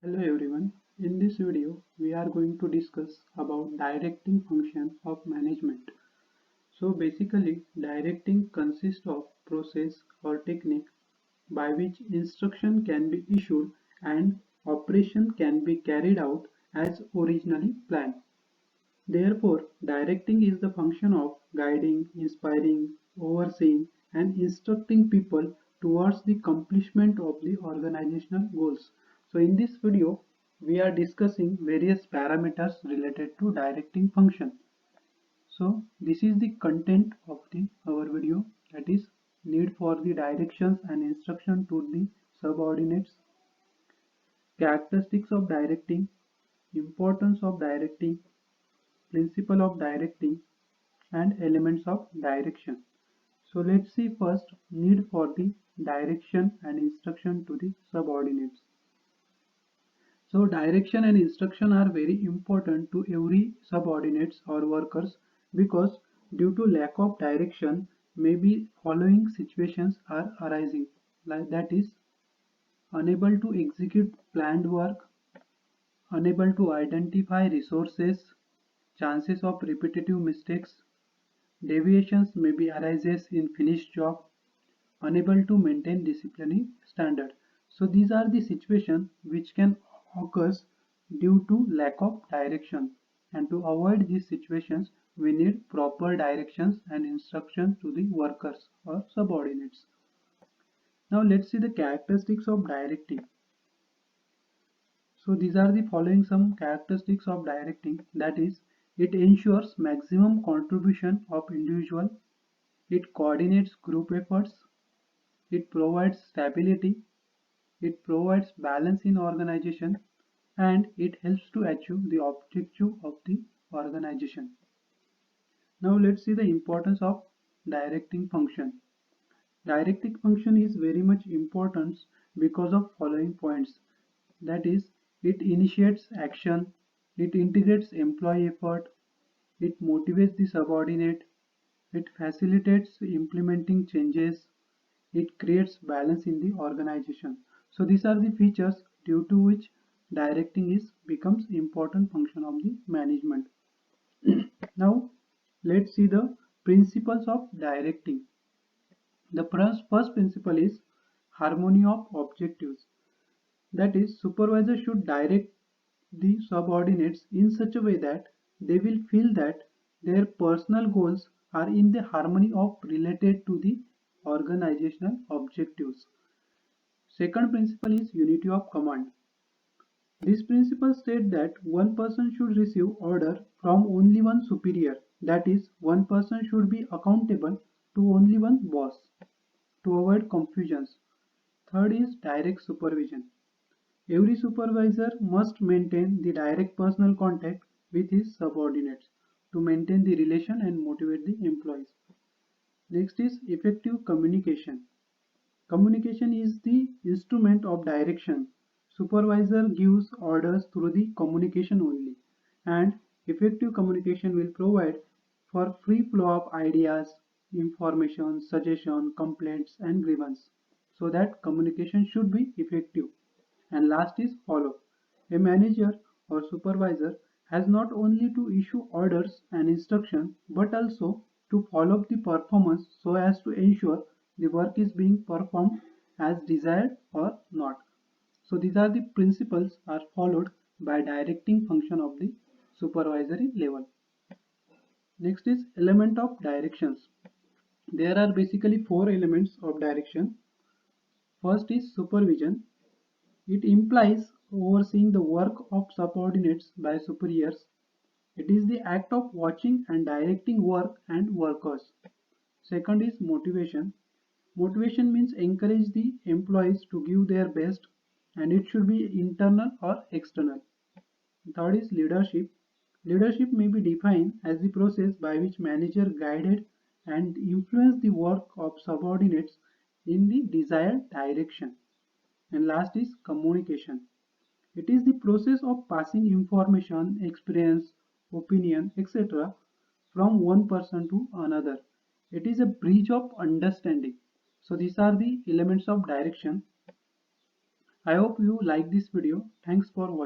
Hello everyone. In this video, we are going to discuss about directing function of management. So basically, directing consists of process or technique by which instruction can be issued and operation can be carried out as originally planned. Therefore, directing is the function of guiding, inspiring, overseeing, and instructing people towards the accomplishment of the organizational goals. So, in this video, we are discussing various parameters related to directing function. So, this is the content of our video, that is need for the directions and instruction to the subordinates, characteristics of directing, importance of directing, principle of directing, and elements of direction. So let's see first need for the direction and instruction to the subordinates. So direction and instruction are very important to every subordinates or workers because due to lack of direction maybe following situations are arising, like that is unable to execute planned work, unable to identify resources, chances of repetitive mistakes, deviations may be arises in finished job, unable to maintain disciplinary standard. So these are the situations which can occur due to lack of direction. And to avoid these situations, we need proper directions and instructions to the workers or subordinates. Now let's see the characteristics of directing. So these are the following some characteristics of directing, that is it ensures maximum contribution of individual, it coordinates group efforts, it provides stability, it provides balance in organization, and it helps to achieve the objective of the organization. Now let's see the importance of directing function. Directing function is very much important because of following points. That is, it initiates action, it integrates employee effort, it motivates the subordinate, it facilitates implementing changes, it creates balance in the organization. So these are the features due to which directing is becomes important function of the management. Now let's see the principles of directing. The first principle is harmony of objectives. That is, supervisor should direct the subordinates in such a way that they will feel that their personal goals are in the harmony of related to the organizational objectives. Second principle is unity of command. This principle states that one person should receive order from only one superior. That is, one person should be accountable to only one boss to avoid confusions. Third is direct supervision. Every supervisor must maintain the direct personal contact with his subordinates to maintain the relation and motivate the employees. Next is effective communication. Communication is the instrument of direction. Supervisor gives orders through the communication only, and effective communication will provide for free flow of ideas, information, suggestion, complaints, and grievance. So that communication should be effective. And last is follow. A manager or supervisor has not only to issue orders and instructions but also to follow up the performance so as to ensure the work is being performed as desired or not. So these are the principles are followed by directing function of the supervisory level. Next is element of directions. There are basically four elements of direction. First is supervision. It implies overseeing the work of subordinates by superiors. It is the act of watching and directing work and workers. Second is motivation. Motivation means encourage the employees to give their best, and it should be internal or external. Third is leadership. Leadership may be defined as the process by which manager guided and influenced the work of subordinates in the desired direction. And last is communication. It is the process of passing information, experience, opinion, etc. from one person to another. It is a bridge of understanding. So these are the elements of direction. I hope you like this video. Thanks for watching.